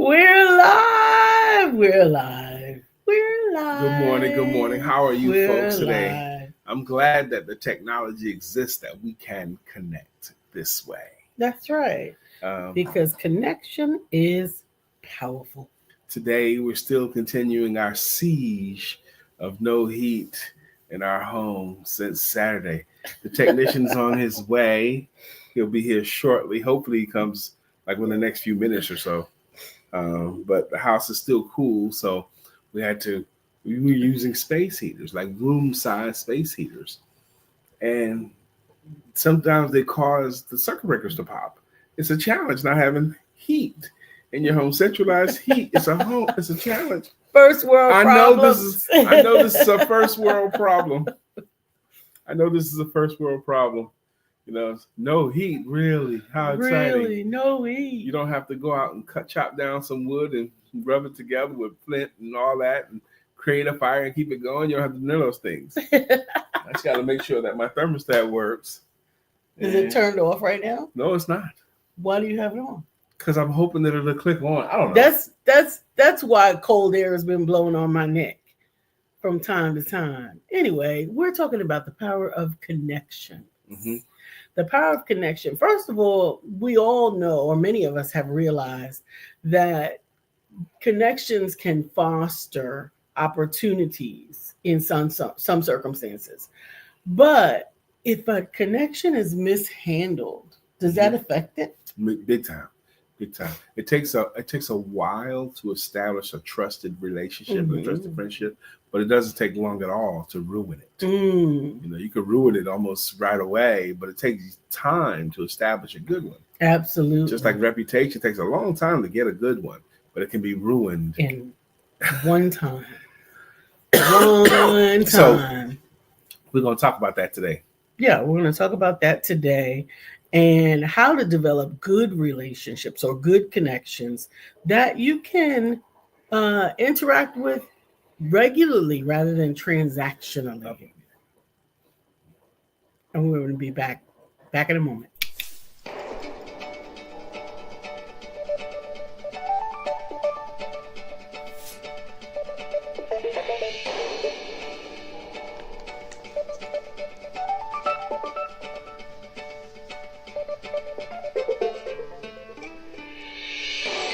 We're live. We're live. We're live. Good morning. Good morning. How are you folks today? Live. I'm glad that the technology exists that we can connect this way. That's right. Because connection is powerful. Today, we're still continuing our siege of no heat in our home since Saturday. The technician's on his way. He'll be here shortly. Hopefully, he comes like in the next few minutes or so. But the house is still cool, so we were using space heaters, like room-size space heaters. And sometimes they cause the circuit breakers to pop. It's a challenge not having heat in your home. Centralized heat is it's a challenge. First world problems. I know this is a first world problem. You know, no heat, really. How exciting. Really, no heat. You don't have to go out and chop down some wood and rub it together with flint and all that and create a fire and keep it going. You don't have to do those things. I just got to make sure that my thermostat works. Is it turned off right now? No, it's not. Why do you have it on? Because I'm hoping that it'll click on. I don't know. That's why cold air has been blowing on my neck from time to time. Anyway, we're talking about the power of connection. Mm-hmm. The power of connection. First of all, we all know, or many of us have realized, that connections can foster opportunities in some circumstances. But if a connection is mishandled, does that affect it? Big time. It takes a while to establish a trusted relationship, a trusted friendship, but it doesn't take long at all to ruin it. You know, you could ruin it almost right away, but it takes time to establish a good one. Absolutely. Just like reputation takes a long time to get a good one, but it can be ruined in one time. One time. So we're going to talk about that today. Yeah, we're going to talk about that today and how to develop good relationships or good connections that you can interact with regularly rather than transactionally. Okay. And we're going to be back in a moment.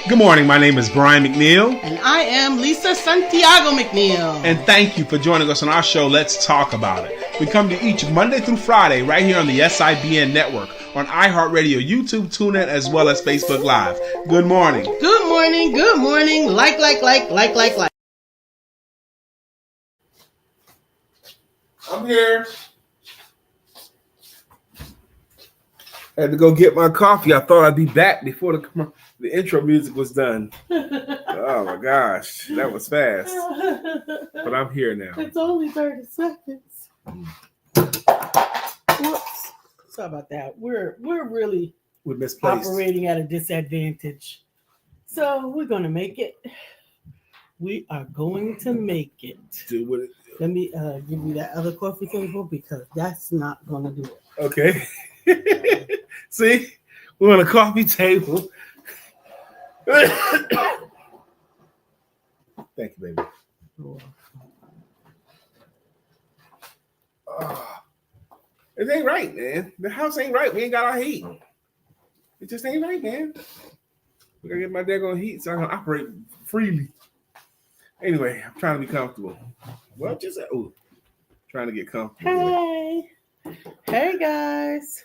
Good morning. My name is Brian McNeill. And I am LisaSantiagoMcNeilll. And thank you for joining us on our show, Let's Talk About It. We come to each Monday through Friday right here on the SIBN network, on iHeartRadio, YouTube, TuneIn, as well as Facebook Live. Good morning. Good morning. Good morning. Like. I'm here. I had to go get my coffee. I thought I'd be back before the intro music was done. Oh my gosh, that was fast. But I'm here now. It's only 30 seconds. Whoops. Sorry about that. We're really operating at a disadvantage. So we're gonna make it. We are going to make it. Do what it do. Let me give you that other coffee table because that's not gonna do it. Okay. See, we're on a coffee table. Thank you, baby. It ain't right, man. The house ain't right. We ain't got our heat. It just ain't right, man. We gotta get my daggone heat so I can operate freely. Anyway, I'm trying to be comfortable. What you said? Oh, trying to get comfortable. Hey, guys.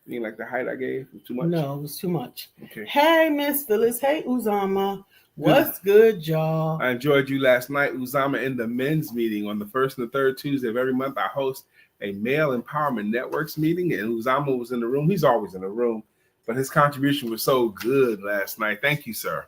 You didn't like the height I gave? It was too much? No, it was too much. Okay. Hey, Miss Phyllis. Hey, Uzama. What's good, y'all? I enjoyed you last night, Uzama, in the men's meeting. On the first and the third Tuesday of every month, I host a Male Empowerment Networks meeting, and Uzama was in the room. He's always in the room, but his contribution was so good last night. Thank you, sir.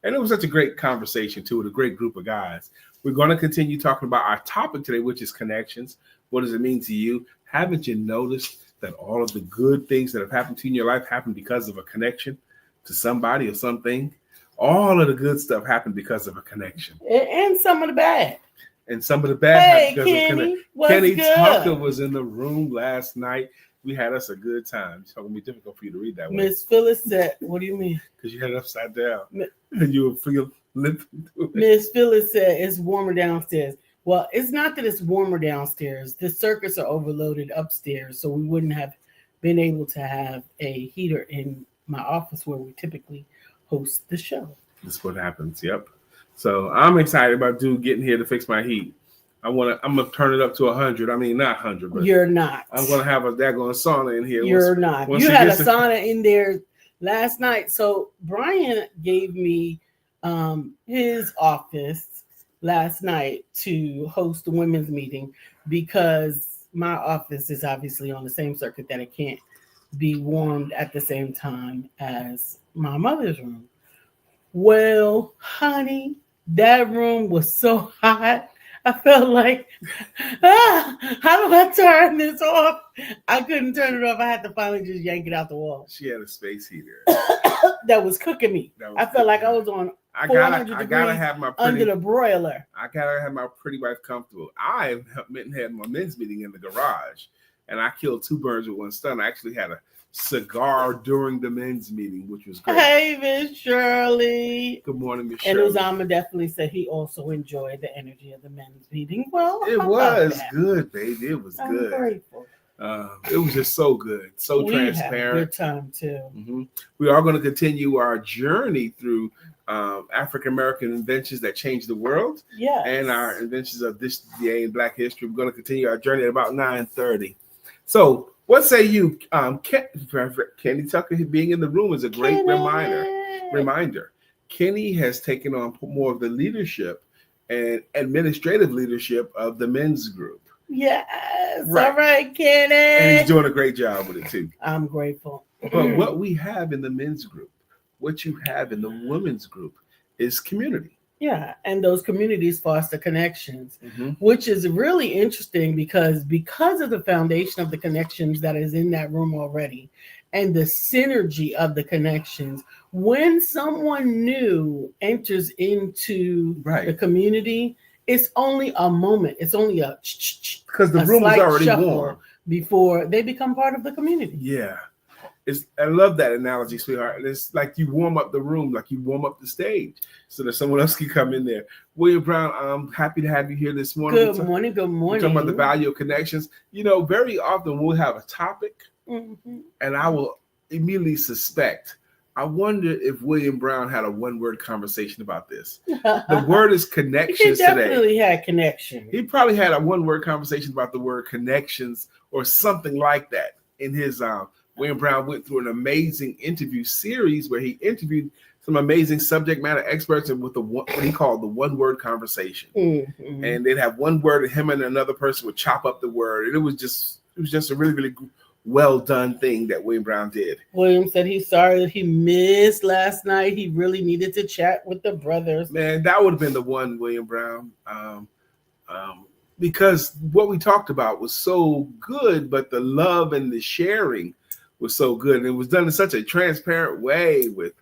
And it was such a great conversation, too, with a great group of guys. We're going to continue talking about our topic today, which is connections. What does it mean to you? Haven't you noticed that all of the good things that have happened to you in your life happened because of a connection to somebody or something? All of the good stuff happened because of a connection. And some of the bad. And some of the bad happened because Kenny, of a connection. Kenny Tucker was in the room last night. We had us a good time. It's going to be difficult for you to read that way. Miss Phyllis said, what do you mean? Because you had it upside down. And you were limping through it. Miss Phyllis said it's warmer downstairs. Well, it's not that it's warmer downstairs. The circuits are overloaded upstairs, so we wouldn't have been able to have a heater in my office where we typically host the show. That's what happens. Yep. So I'm excited about dude getting here to fix my heat. I'm gonna turn it up to 100. I mean, not 100, but you're not. I'm gonna have a daggone sauna in here. You're not. You had a sauna in there last night. So Brian gave me his office last night to host the women's meeting because my office is obviously on the same circuit that it can't be warmed at the same time as my mother's room. Well, honey, that room was so hot. I felt like, how do I turn this off? I couldn't turn it off. I had to finally just yank it out the wall. She had a space heater that was cooking me. I felt like I was on 400 degrees have my under the broiler. I gotta have my pretty wife comfortable. I had my men's meeting in the garage, and I killed two birds with one stone. I actually had a cigar during the men's meeting, which was great. Hey, Miss Shirley. Good morning, Miss Shirley. And Uzama definitely said he also enjoyed the energy of the men's meeting. Well, it was good, baby. It was good. I'm grateful. It was just so good, so transparent. We had a good time too. Mm-hmm. We are going to continue our journey through African American inventions that changed the world. Yeah, and our inventions of this day in Black history. We're going to continue our journey at about 9:30. So, what say you, Kenny Tucker being in the room is a great reminder. Kenny has taken on more of the leadership and administrative leadership of the men's group. Yes, right. All right, Kenny. And he's doing a great job with it too. I'm grateful. But what we have in the men's group, what you have in the women's group is community. Yeah, and those communities foster connections, which is really interesting because of the foundation of the connections that is in that room already and the synergy of the connections. When someone new enters into the community, it's only a moment. It's only because the room is already warm before they become part of the community. Yeah. I love that analogy, sweetheart. It's like you warm up the room, like you warm up the stage so that someone else can come in there. William Brown, I'm happy to have you here this morning. Good morning. We're talking about the value of connections. You know, very often we'll have a topic and I will immediately suspect, I wonder if William Brown had a one-word conversation about this. The word is connections today. He definitely had connection. He probably had a one-word conversation about the word connections or something like that in his William Brown went through an amazing interview series where he interviewed some amazing subject matter experts and with what he called the one-word conversation. And they'd have one word and him and another person would chop up the word. And it was just a really, really well done thing that William Brown did. William said he's sorry that he missed last night. He really needed to chat with the brothers. Man, that would have been the one, William Brown. Because what we talked about was so good, but the love and the sharing was so good, and it was done in such a transparent way with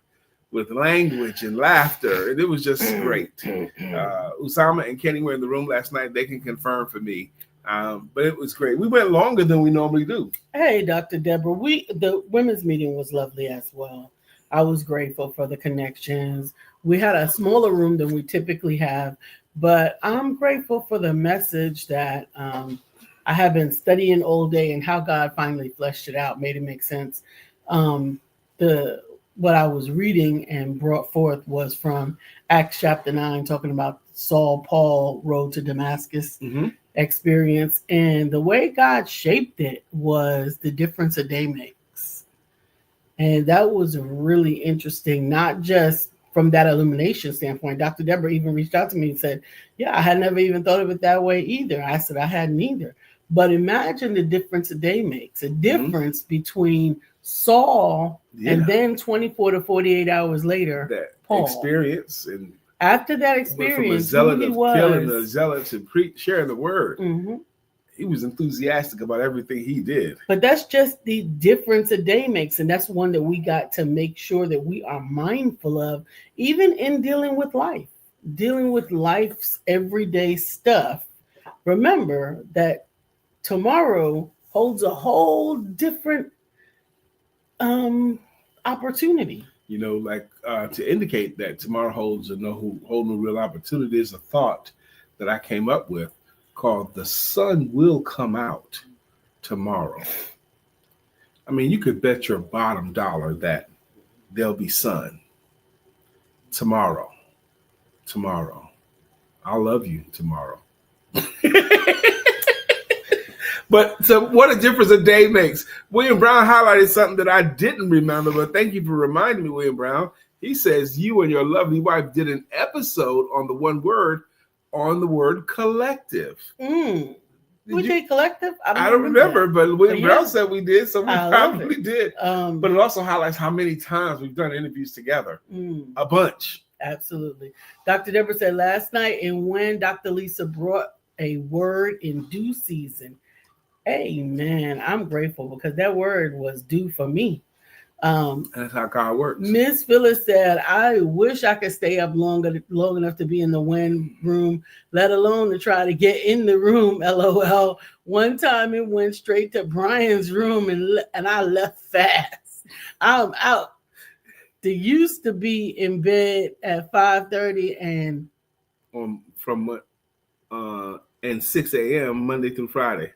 language and laughter, and it was just great. Usama and Kenny were in the room last night. They can confirm for me, but it was great. We went longer than we normally do. Hey, Dr. Deborah, the women's meeting was lovely as well. I was grateful for the connections. We had a smaller room than we typically have, but I'm grateful for the message that I have been studying all day and how God finally fleshed it out, made it make sense. What I was reading and brought forth was from Acts chapter 9, talking about Paul road to Damascus experience. And the way God shaped it was the difference a day makes. And that was really interesting, not just from that illumination standpoint. Dr. Deborah even reached out to me and said, yeah, I had never even thought of it that way either. I said, I hadn't either. But imagine the difference a day makes, a difference between Saul and then 24 to 48 hours later, that Paul. Experience. And after that experience, from a zealot of killing the zealot to sharing the word. He was enthusiastic about everything he did. But that's just the difference a day makes. And that's one that we got to make sure that we are mindful of, even in dealing with life's everyday stuff. Remember that tomorrow, holds a whole different opportunity. Like to indicate that tomorrow holds whole new real opportunity is a thought that I came up with called "The sun will come out tomorrow." I mean, you could bet your bottom dollar that there'll be sun tomorrow. Tomorrow. I'll love you tomorrow. But so what a difference a day makes. William Brown highlighted something that I didn't remember, but thank you for reminding me, William Brown. He says you and your lovely wife did an episode on the word collective. We did collective? I don't remember, but William Brown said we did, so we probably did. But it also highlights how many times we've done interviews together. A bunch. Absolutely. Dr. Deborah said last night, and when Dr. Lisa brought a word in due season. Amen. I'm grateful because that word was due for me. That's how God works. Miss Phyllis said, I wish I could stay up long enough to be in the WIN room, let alone to try to get in the room. LOL. One time it went straight to Brian's room and I left fast. I'm out. They used to be in bed at 5:30 and and 6 a.m. Monday through Friday.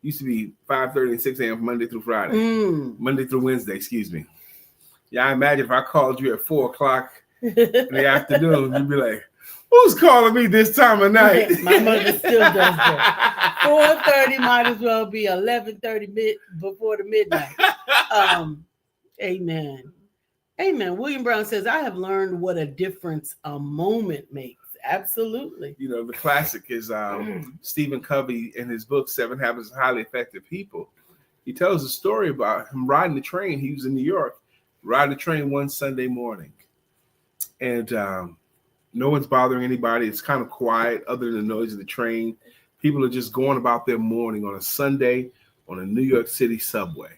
Used to be 5:30 and 6 a.m. Monday through Friday. Monday through Wednesday, excuse me. Yeah, I imagine if I called you at 4 o'clock in the afternoon, you'd be like, who's calling me this time of night? My mother still does that. 4:30 might as well be 11:30 before the midnight. Amen. Amen. William Brown says, I have learned what a difference a moment makes. Absolutely. The classic is Stephen Covey in his book, 7 Habits of Highly Effective People. He tells a story about him riding the train. He was in New York, riding the train one Sunday morning. And no one's bothering anybody. It's kind of quiet other than the noise of the train. People are just going about their morning on a Sunday on a New York City subway.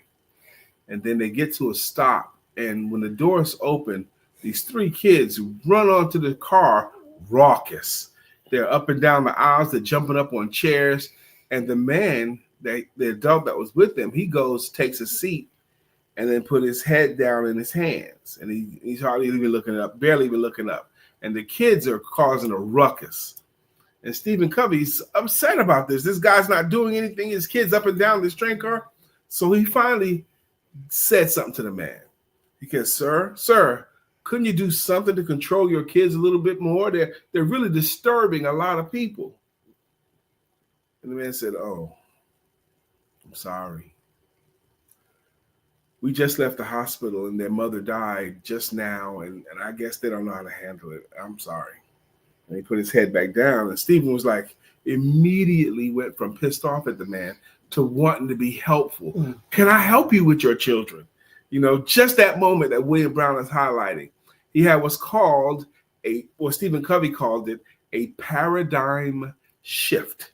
And then they get to a stop. And when the doors open, these 3 kids run onto the car, raucous. They're up and down the aisles. They're jumping up on chairs. And the man, the adult that was with them, he goes, takes a seat, and then put his head down in his hands. And he's hardly even looking up, barely even looking up. And the kids are causing a ruckus. And Stephen Covey's upset about this. This guy's not doing anything. His kid's up and down this train car. So he finally said something to the man. He says, sir, couldn't you do something to control your kids a little bit more? They're really disturbing a lot of people. And the man said, oh, I'm sorry. We just left the hospital and their mother died just now, and I guess they don't know how to handle it. I'm sorry. And he put his head back down, and Stephen was like, immediately went from pissed off at the man to wanting to be helpful. Can I help you with your children? Just that moment that William Brown is highlighting. He had what's called Stephen Covey called it a paradigm shift.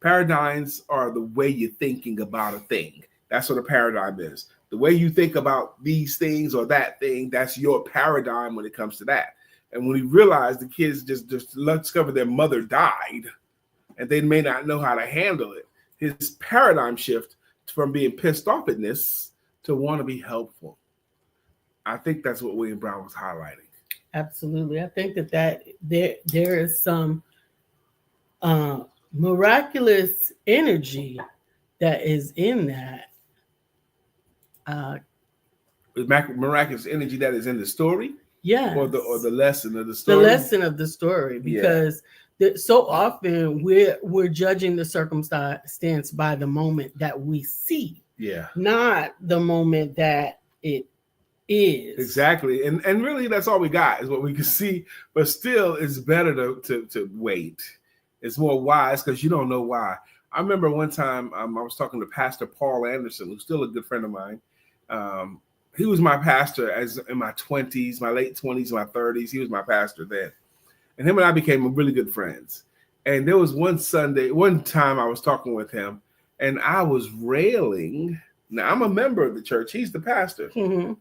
Paradigms are the way you're thinking about a thing. That's what a paradigm is. The way you think about these things or that thing, that's your paradigm when it comes to that. And when he realized the kids just discovered their mother died and they may not know how to handle it, his paradigm shift from being pissed off at this to want to be helpful. I think that's what William Brown was highlighting. Absolutely. I think that there is some miraculous energy that is in that. Miraculous energy that is in the story? Yeah. Or the lesson of the story? The lesson of the story, because so often we're judging the circumstance by the moment that we see. Yeah. Not the moment that it is. Exactly. And really that's all we got is what we can see. But still it's better to wait. It's more wise because you don't know why. I remember one time I was talking to Pastor Paul Anderson, who's still a good friend of mine. He was my pastor in my 20s, my late 20s, my 30s. He was my pastor then. And him and I became really good friends. And there was one time I was talking with him, and I was railing. Now, I'm a member of the church. He's the pastor.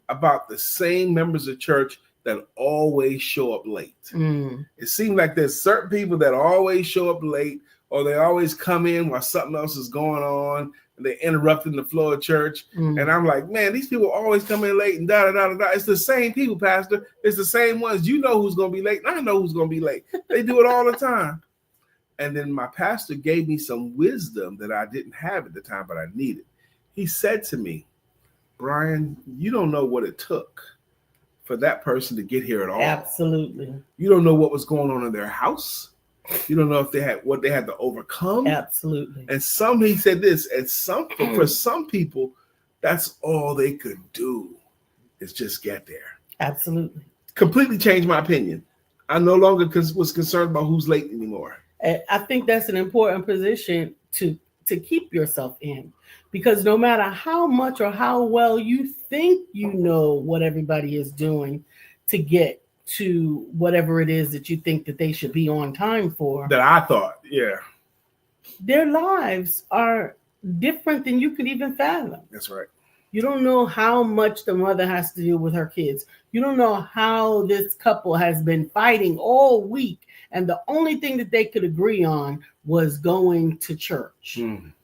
About the same members of church that always show up late. It seems like there's certain people that always show up late, or they always come in while something else is going on. and they interrupting the flow of church. And I'm like, man, these people always come in late and da da da da. It's the same people, Pastor. It's the same ones. You know who's gonna be late, and I know who's gonna be late. They do it all the time. And then my pastor gave me some wisdom that I didn't have at the time, but I needed. He said to me, Brian, you don't know what it took for that person to get here at all. Absolutely. You don't know what was going on in their house. You don't know if they had what they had to overcome. Absolutely. And he said this, and for some people, that's all they could do is just get there. Absolutely. Completely changed my opinion. I no longer was concerned about who's late anymore. I think that's an important position to keep yourself in, because no matter how much or how well you think you know what everybody is doing to get to whatever it is that you think that they should be on time for, that I thought, yeah, their lives are different than you could even fathom. That's right. You don't know how much the mother has to deal with her kids. You don't know how this couple has been fighting all week, and the only thing that they could agree on was going to church.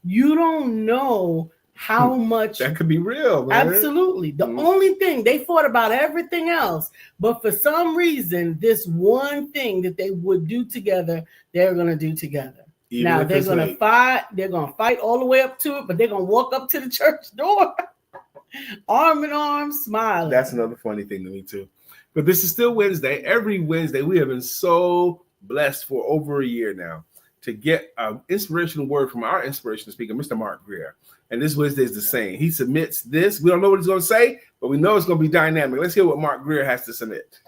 You don't know how much that could be real, man. Absolutely. The only thing, they fought about everything else, but for some reason, this one thing that they would do together, they're going to do together. Even now they're going to fight. They're going to fight all the way up to it, but they're going to walk up to the church door, arm in arm, smiling. That's another funny thing to me too. But this is still Wednesday. Every Wednesday, we have been so blessed for over a year now to get an inspirational word from our inspirational speaker, Mr. Mark Greer. And this Wednesday is the same. He submits this. We don't know what he's going to say, but we know it's going to be dynamic. Let's hear what Mark Greer has to submit.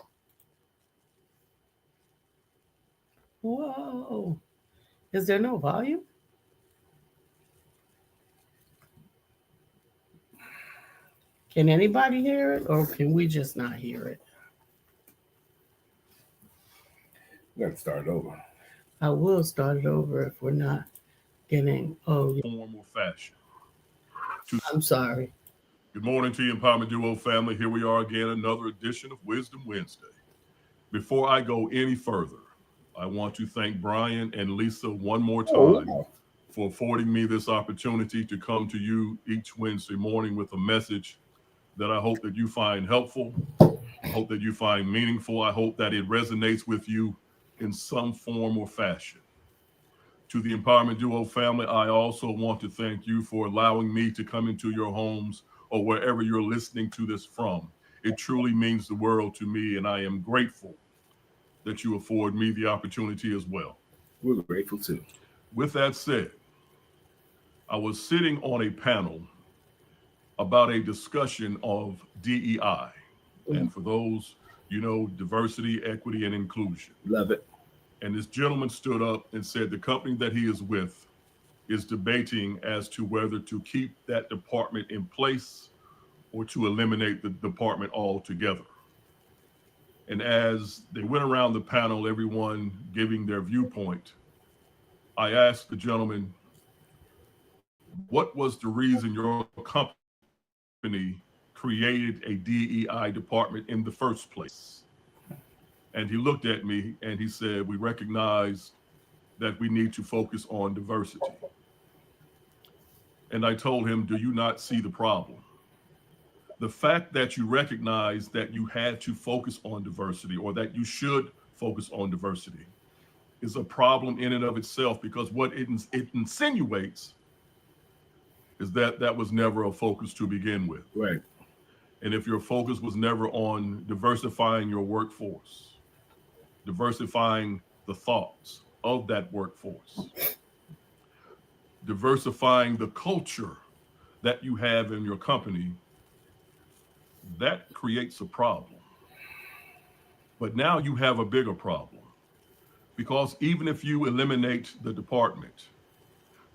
Whoa. Is there no volume? Can anybody hear it, or can we just not hear it? We got to start over. I will start it over if we're not getting. Oh, form or fashion. I'm sorry. Good morning to you, Empowerment Duo family. Here we are again, another edition of Wisdom Wednesday. Before I go any further, I want to thank Brian and Lisa one more time for affording me this opportunity to come to you each Wednesday morning with a message that I hope that you find helpful. I hope that you find meaningful. I hope that it resonates with you in some form or fashion. To the Empowerment Duo family, I also want to thank you for allowing me to come into your homes or wherever you're listening to this from. It truly means the world to me, and I am grateful that you afford me the opportunity as well. We're grateful too. With that said, I was sitting on a panel about a discussion of DEI. And for those, you know, diversity, equity, and inclusion. Love it. And this gentleman stood up and said the company that he is with is debating as to whether to keep that department in place or to eliminate the department altogether. And as they went around the panel, everyone giving their viewpoint, I asked the gentleman, what was the reason your company created a DEI department in the first place? And he looked at me and he said, we recognize that we need to focus on diversity. And I told him, do you not see the problem? The fact that you recognize that you had to focus on diversity, or that you should focus on diversity, is a problem in and of itself, because what it insinuates is that that was never a focus to begin with. Right. And if your focus was never on diversifying your workforce, diversifying the thoughts of that workforce, diversifying the culture that you have in your company, that creates a problem. But now you have a bigger problem, because even if you eliminate the department,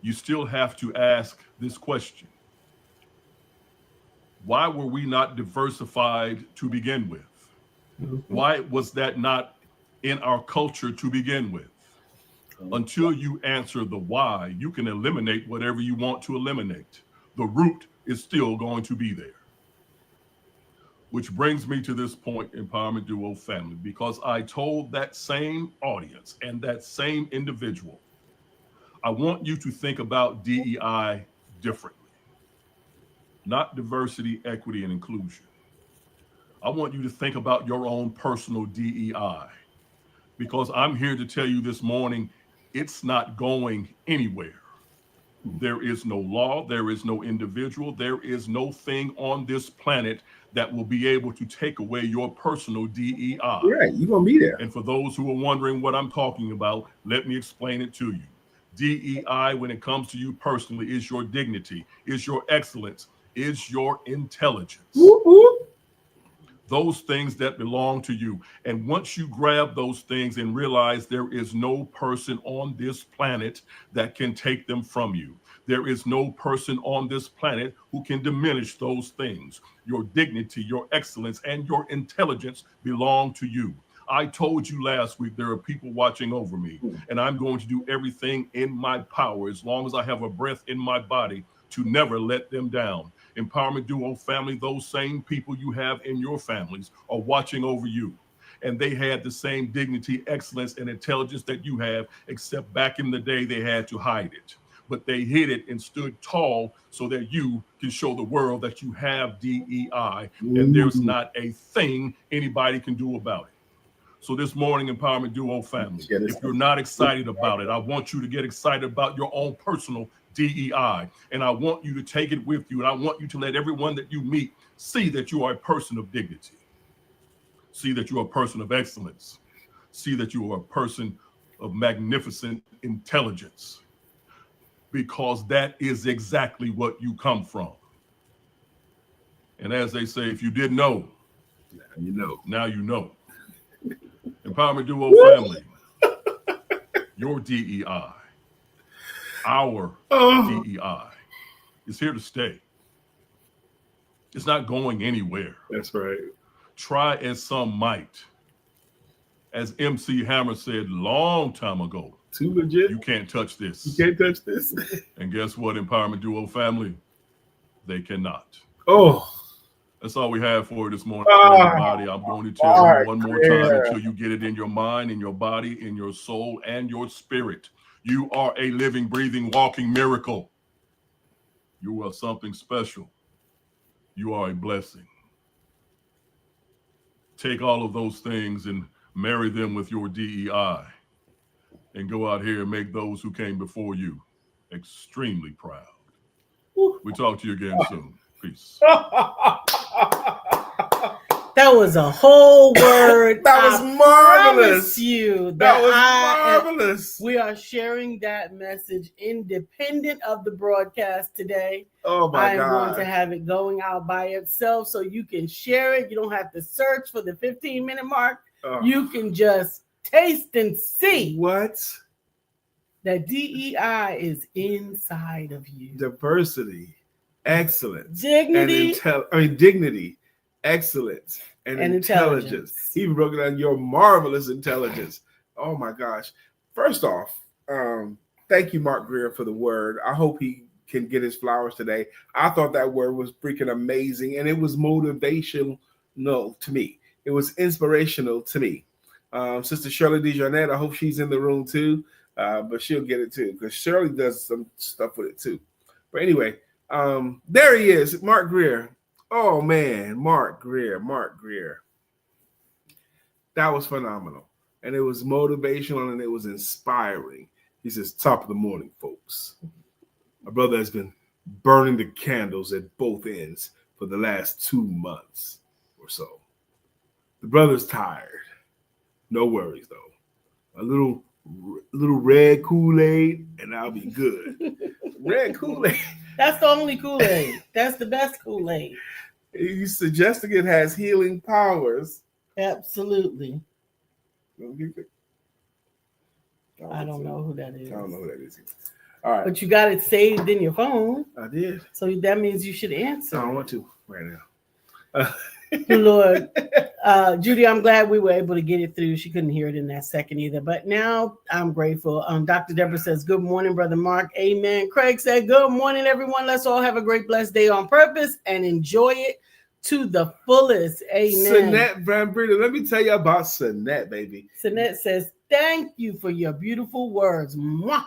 you still have to ask this question. Why were we not diversified to begin with? Why was that not in our culture to begin with? Until you answer the why, you can eliminate whatever you want to eliminate. The root is still going to be there. Which brings me to this point, Empowerment Duo family, because I told that same audience and that same individual, I want you to think about DEI differently. not diversity, equity, and inclusion. I want you to think about your own personal DEI, because I'm here to tell you this morning, it's not going anywhere. There is no law, there is no individual, there is no thing on this planet that will be able to take away your personal DEI. Right, you're going to be there. And for those who are wondering what I'm talking about, let me explain it to you. DEI, when it comes to you personally, is your dignity, is your excellence, is your intelligence. Whoop, whoop. Those things that belong to you. And once you grab those things and realize there is no person on this planet that can take them from you, there is no person on this planet who can diminish those things. Your dignity, your excellence, and your intelligence belong to you. I told you last week there are people watching over me, and I'm going to do everything in my power as long as I have a breath in my body to never let them down. Empowerment Duo family, those same people you have in your families are watching over you. And they had the same dignity, excellence, and intelligence that you have, except back in the day they had to hide it. But they hid it and stood tall so that you can show the world that you have DEI, and there's not a thing anybody can do about it. So this morning, Empowerment Duo family, if you're not excited about it, I want you to get excited about your own personal DEI. And I want you to take it with you. And I want you to let everyone that you meet see that you are a person of dignity. See that you are a person of excellence. See that you are a person of magnificent intelligence. Because that is exactly what you come from. And as they say, if you didn't know, now you know. Now you know. Empowerment Duo family, your DEI, our DEI is here to stay. It's not going anywhere. That's right. Try as some might. As MC Hammer said long time ago, too legit. You can't touch this. You can't touch this. And guess what, Empowerment Duo family? They cannot. Oh. That's all we have for this morning, everybody. I'm going to tell you one more time until you get it in your mind, in your body, in your soul, and your spirit. You are a living, breathing, walking miracle. You are something special. You are a blessing. Take all of those things and marry them with your DEI and go out here and make those who came before you extremely proud. We'll talk to you again soon. Peace. That was a whole word. That was marvelous. That was marvelous. We are sharing that message independent of the broadcast today. Oh my God. I am going to have it going out by itself so you can share it. You don't have to search for the 15-minute mark. You can just taste and see what that DEI is inside of you. Diversity, excellence, dignity, dignity, excellence, and intelligence. He broke down your marvelous intelligence. Oh my gosh! First off, thank you, Mark Greer, for the word. I hope he can get his flowers today. I thought that word was freaking amazing, and it was motivational to me. It was inspirational to me. Sister Shirley DeJarnette, I hope she's in the room too, but she'll get it too because Shirley does some stuff with it too. But anyway, there he is, Mark Greer. Oh man, Mark Greer. That was phenomenal. And it was motivational and it was inspiring. He says, top of the morning, folks. My brother has been burning the candles at both ends for the last 2 months or so. The brother's tired. No worries, though. A little red Kool-Aid, and I'll be good. Red Kool-Aid. That's the only Kool-Aid. That's the best Kool-Aid. He's suggesting it has healing powers. Absolutely. I don't know who that is. I don't know who that is either. All right. But you got it saved in your phone. I did. So that means you should answer. I don't want to right now. Lord. Judy, I'm glad we were able to get it through. She couldn't hear it in that second either. But now I'm grateful. Dr. Deborah says, good morning, Brother Mark. Amen. Craig said, good morning, everyone. Let's all have a great, blessed day on purpose and enjoy it to the fullest. Amen. Sanette Van Breda, let me tell you about Sanette, baby. Sanette says, thank you for your beautiful words. Mwah.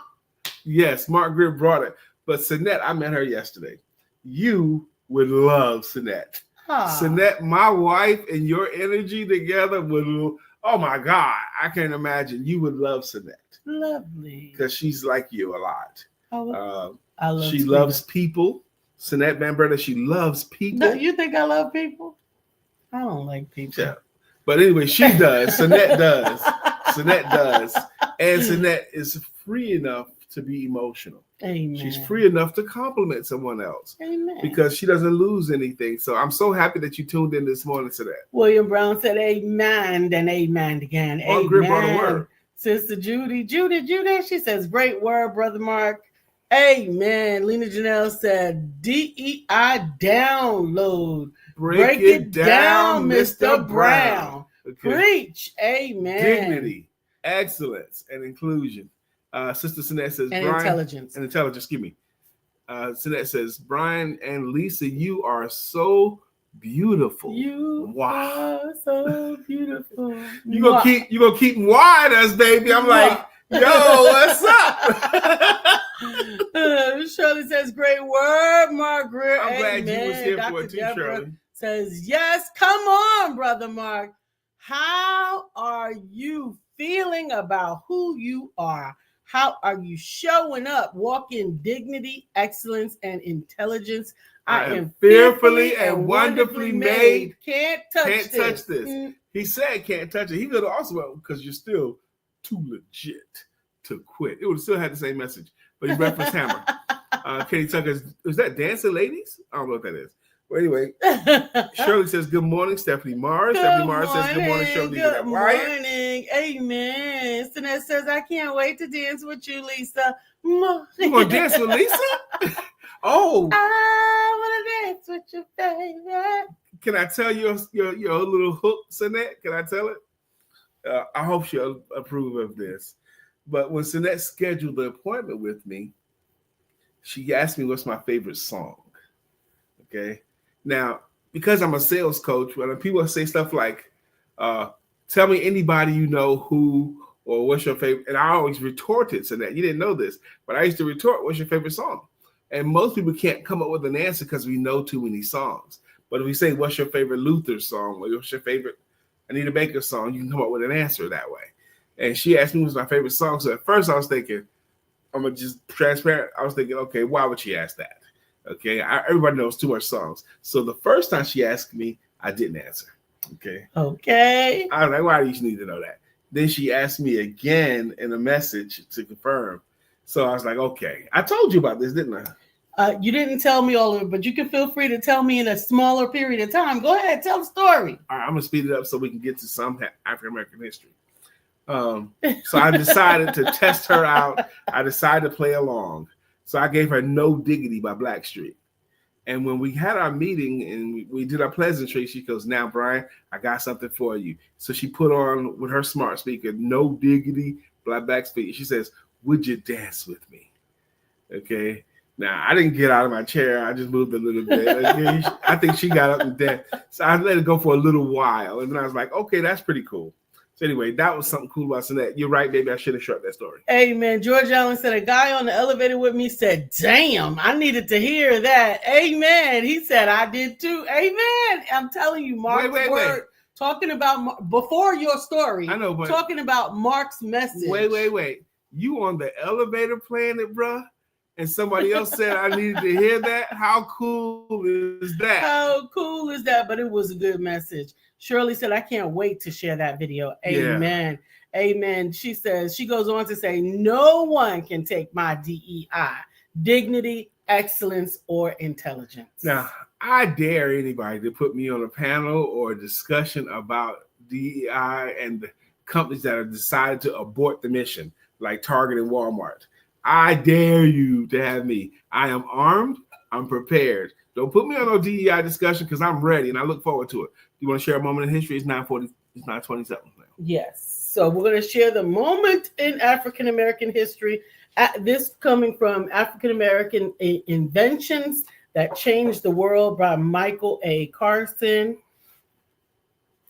Yes, Mark Greer brought it. But Sanette, I met her yesterday. You would love Sinette. Ah, Sinette, my wife, and your energy together would. Oh my God, I can't imagine. You would love Sinette lovely. because she's like you a lot. I love She Twitter. loves people. Sinette Van Berta, she loves people. No, you think I love people? I don't like people. Yeah. But anyway, she does. Sinette does. Sinette does. And Sinette is free enough to be emotional. Amen. She's free enough to compliment someone else. Amen. Because she doesn't lose anything. So I'm so happy that you tuned in this morning to that. William Brown said amen, then amen again. Mark Grip on the Amen. word. Sister Judy, she says, great word, Brother Mark. Amen. Lena Janelle said, DEI download. Break it down, Mr. Brown. Okay. Preach. Amen. Dignity, excellence, and inclusion. Sister Sinette says, And Brian, intelligence. And intelligence, excuse me. Sinette says, Brian and Lisa, you are so beautiful. You are so beautiful. You gonna keep wide us, baby. I'm like, yo, what's up? Shirley says, great word, Margaret. I'm glad Amen. you was here Dr. for it too, Deborah Shirley. Says, yes, come on, Brother Mark. How are you feeling about who you are? How are you showing up? Walk in dignity, excellence, and intelligence. I am fearfully and wonderfully made. Can't touch this. He said can't touch it. He could have also, because you're still too legit to quit. It would have still had the same message. But he referenced Hammer. Katie Tucker, is that Dancing Ladies? I don't know what that is. Well, anyway, Shirley says, good morning, Stephanie Mars. Stephanie Mars says, good morning, Shirley. Good morning. Amen. Sinette says, I can't wait to dance with you, Lisa. You want to dance with Lisa? Oh. I want to dance with you, baby. Can I tell your little hook, Sinette? Can I tell it? I hope she'll approve of this. But when Sinette scheduled the appointment with me, she asked me what's my favorite song. Okay. Now, because I'm a sales coach, when people say stuff like, tell me anybody you know who, or what's your favorite, and I always retorted to that. You didn't know this, but I used to retort, what's your favorite song? And most people can't come up with an answer because we know too many songs. But if we say, what's your favorite Luther song? Or what's your favorite Anita Baker song? You can come up with an answer that way. And she asked me what's my favorite song. So at first I was thinking, I'm going to just transparent. I was thinking, okay, why would she ask that? Okay, everybody knows too much songs. So the first time she asked me, I didn't answer. Okay. I was like, why do you need to know that? Then she asked me again in a message to confirm. So I was like, okay, I told you about this, didn't I? You didn't tell me all of it, but you can feel free to tell me in a smaller period of time. Go ahead, tell the story. All right, I'm going to speed it up so we can get to some African-American history. So I decided to test her out. I decided to play along. So I gave her No Diggity by Blackstreet. And when we had our meeting and we did our pleasantry, she goes, now, Brian, I got something for you. So she put on with her smart speaker, No Diggity by Blackstreet. She says, would you dance with me? Okay. Now, I didn't get out of my chair. I just moved a little bit. Okay? I think she got up and danced. So I let it go for a little while. And then I was like, okay, that's pretty cool. So anyway, that was something cool about Sinette. You're right, baby. I should have short that story. Amen. George Allen said, a guy on the elevator with me said, damn, I needed to hear that. Amen. He said, I did too. Amen. I'm telling you, Mark's word. Talking about, before your story, I know, but talking about Mark's message. Wait. You on the elevator planet, bruh? And somebody else said I needed to hear that? How cool is that? How cool is that? But it was a good message. Shirley said, I can't wait to share that video. Amen. Yeah. Amen. She says, she goes on to say, no one can take my DEI, dignity, excellence, or intelligence. Now, I dare anybody to put me on a panel or a discussion about DEI and the companies that have decided to abort the mission, like Target and Walmart. I dare you to have me. I am armed. I'm prepared. Don't put me on no DEI discussion because I'm ready and I look forward to it. You want to share a moment in history? It's 9:40. It's 9:27 now. Yes. So we're going to share the moment in African American history. This coming from African American Inventions That Changed the World by Michael A. Carson.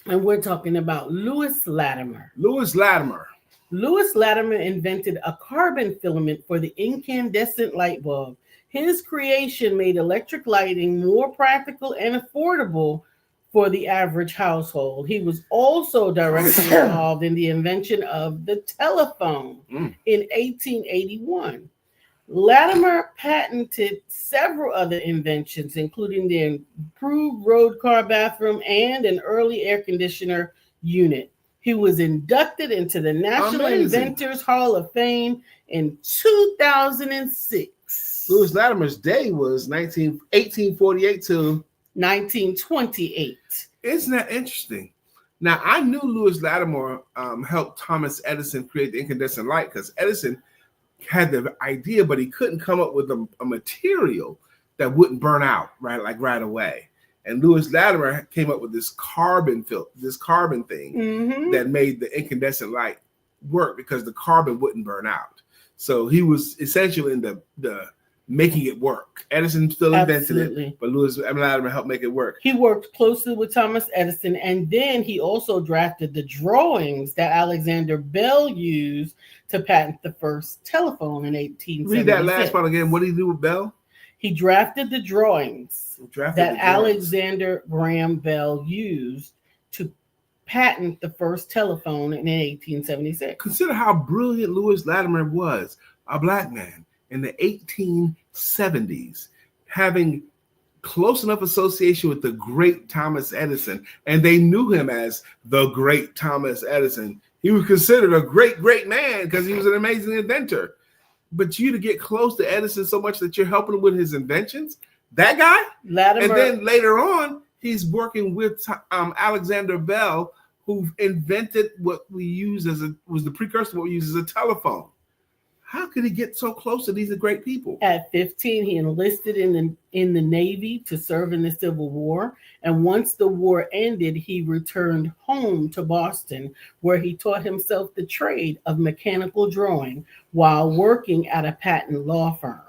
And we're talking about Lewis Latimer. Lewis Latimer invented a carbon filament for the incandescent light bulb. His creation made electric lighting more practical and affordable for the average household. He was also directly involved in the invention of the telephone in 1881. Latimer patented several other inventions, including the improved road car bathroom and an early air conditioner unit. He was inducted into the National Inventors Hall of Fame in 2006. Lewis Latimer's day was 1848 to 1928. Isn't that interesting? Now, I knew Lewis Latimer helped Thomas Edison create the incandescent light because Edison had the idea, but he couldn't come up with a material that wouldn't burn out right away. And Lewis Latimer came up with this carbon thing that made the incandescent light work because the carbon wouldn't burn out. So he was essentially in the making it work. Edison still invented it, but Lewis Latimer helped make it work. He worked closely with Thomas Edison, and then he also drafted the drawings that Alexander Bell used to patent the first telephone in 1876. Read that last part again. What did he do with Bell? He drafted the drawings Alexander Graham Bell used to patent the first telephone in 1876. Consider how brilliant Lewis Latimer was, a black man in the 1870s, having close enough association with the great Thomas Edison, and they knew him as the great Thomas Edison. He was considered a great, great man because he was an amazing inventor. But you to get close to Edison so much that you're helping him with his inventions, that guy? Latimer. And then later on, he's working with Alexander Bell, who invented what we use was the precursor to what we use as a telephone. How could he get so close to these great people? At 15, he enlisted in the Navy to serve in the Civil War. And once the war ended, he returned home to Boston, where he taught himself the trade of mechanical drawing while working at a patent law firm.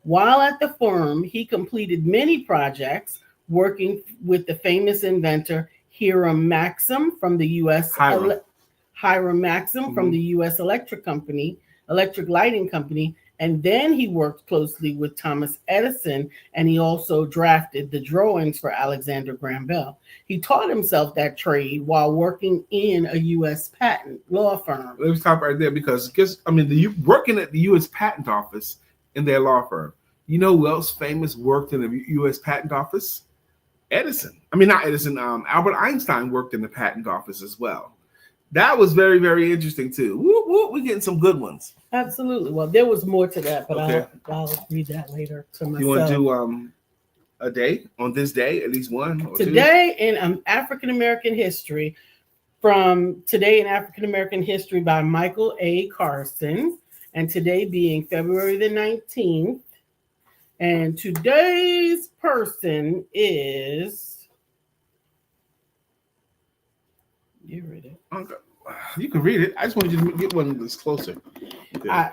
While at the firm, he completed many projects, working with the famous inventor Hiram Maxim from the U.S. Hiram Maxim from the U.S. Electric Lighting Company, and then he worked closely with Thomas Edison, and he also drafted the drawings for Alexander Graham Bell. He taught himself that trade while working in a U.S. patent law firm. Let me stop right there because working at the U.S. Patent Office in their law firm, you know who else famous worked in the U.S. Patent Office? Edison. Not Edison. Albert Einstein worked in the patent office as well. That was very, very interesting too. We're getting some good ones. Absolutely. Well, there was more to that, but okay. I'll read that later to myself. You want to do a day on this day, at least one or today two? In African American history, from Today in African American History by Michael A. Carson, and today being February the 19th. And today's person is. You read it. Okay. You can read it. I just want you to get one that's closer. Okay.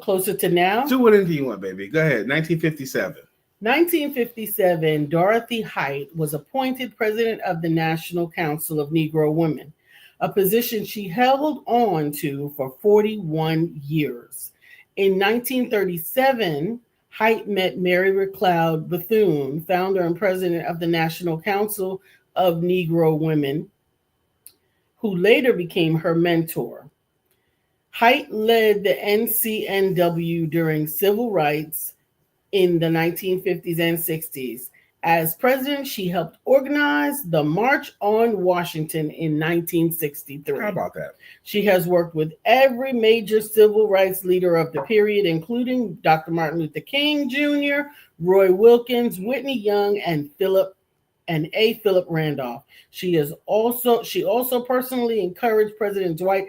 Closer to now? Do whatever you want, baby. Go ahead. 1957. 1957, Dorothy Height was appointed president of the National Council of Negro Women, a position she held on to for 41 years. In 1937, Height met Mary McLeod Bethune, founder and president of the National Council of Negro Women, who later became her mentor. Height led the NCNW during civil rights in the 1950s and 60s. As president, she helped organize the March on Washington in 1963. How about that? She has worked with every major civil rights leader of the period, including Dr. Martin Luther King Jr., Roy Wilkins, Whitney Young, and Philip Randolph. She also personally encouraged President Dwight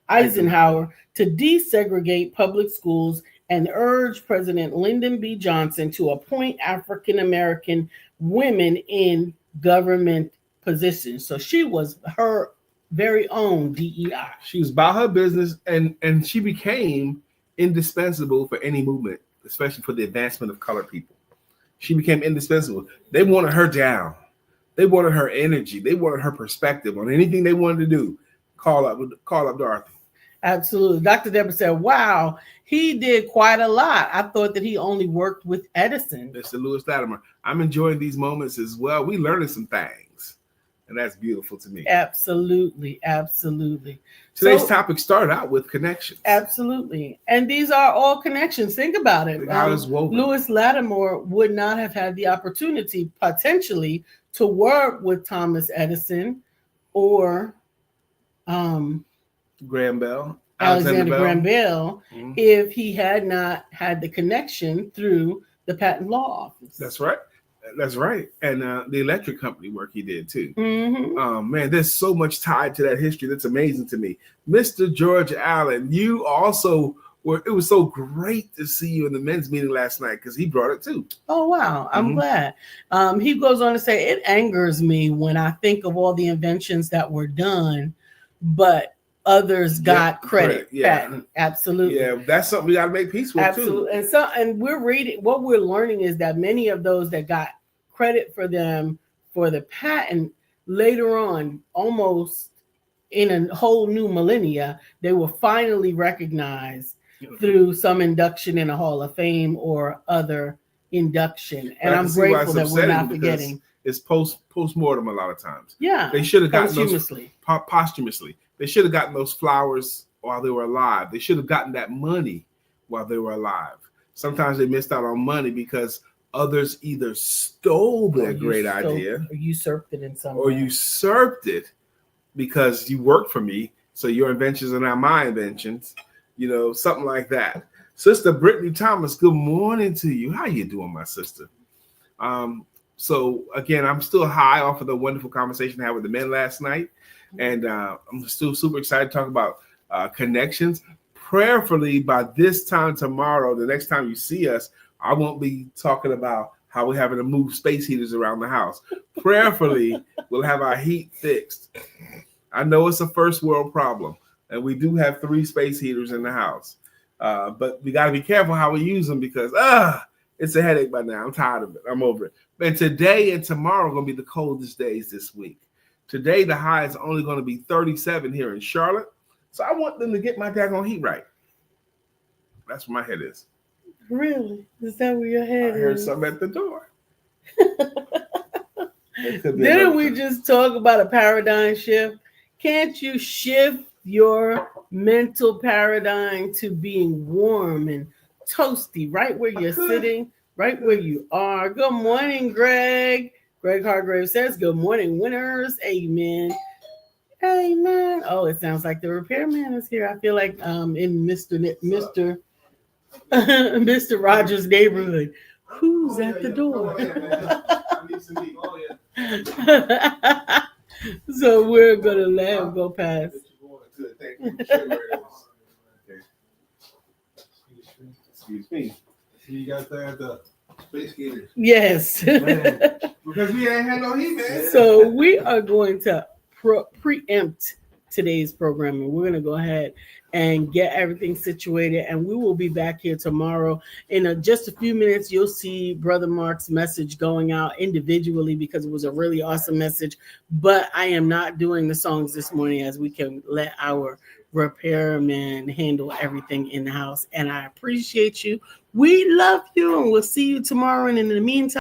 Eisenhower to desegregate public schools and urged President Lyndon B. Johnson to appoint African American women in government positions. So she was her very own DEI. She was about her business, and she became indispensable for any movement, especially for the advancement of colored people. She became indispensable. They wanted her down. They wanted her energy. They wanted her perspective on anything they wanted to do. Call up Dorothy. Absolutely. Dr. Deborah said, wow, he did quite a lot. I thought that he only worked with Edison. Mr. Lewis Latimer, I'm enjoying these moments as well. We learning some things, and that's beautiful to me. Absolutely. Absolutely. Today's topic started out with connections. Absolutely. And these are all connections. Think about it. Lewis Latimer would not have had the opportunity potentially to work with Thomas Edison or Graham Bell, Alexander Graham Bell, if he had not had the connection through the Patent Law Office. That's right. That's right. And the electric company work he did too. Mm-hmm. There's so much tied to that history. That's amazing to me. Mr. George Allen, you also were, it was so great to see you in the men's meeting last night because he brought it too. Oh, wow. I'm glad. He goes on to say, it angers me when I think of all the inventions that were done, but others got credit. Patent. Absolutely. Yeah, that's something we got to make peace with too. And we're reading, what we're learning is that many of those that got credit for them for the patent later on, almost in a whole new millennia, they were finally recognized through some induction in a Hall of Fame or other induction. And I'm grateful that we're not forgetting. It's post-mortem a lot of times. Yeah. They should have gotten posthumously. They should have gotten those flowers while they were alive. They should have gotten that money while they were alive. Sometimes they missed out on money because others either stole their great idea or usurped it in some way. Or usurped it because you worked for me, so your inventions are not my inventions. You know, something like that. Sister Brittany Thomas, good morning to you. How you doing, my sister? So again, I'm still high off of the wonderful conversation I had with the men last night. And I'm still super excited to talk about connections. Prayerfully, by this time tomorrow, the next time you see us, I won't be talking about how we're having to move space heaters around the house. Prayerfully, we'll have our heat fixed. I know it's a first world problem, and we do have 3 space heaters in the house. But we got to be careful how we use them because it's a headache by now. I'm tired of it. I'm over it. And today and tomorrow are going to be the coldest days this week. Today, the high is only going to be 37 here in Charlotte. So I want them to get my daggone heat right. That's where my head is. Really? Is that where your head is? I heard something at the door. Didn't we just talk about a paradigm shift? Can't you shift your mental paradigm to being warm and toasty right where you're sitting, right where you are? Good morning, Greg. Greg Hargrave says, good morning, winners. Amen. Amen. Oh, it sounds like the repairman is here. I feel like in Mr. Rogers' neighborhood. Who's at the door? So we're going to let him go past. Excuse me. You got the space heaters. Yes. Because we ain't had no heat, man. So we are going to preempt today's programming. We're going to go ahead and get everything situated, and we will be back here tomorrow. In just a few minutes, you'll see Brother Mark's message going out individually because it was a really awesome message. But I am not doing the songs this morning as we can let our repairman handle everything in the house. And I appreciate you. We love you, and we'll see you tomorrow. And in the meantime,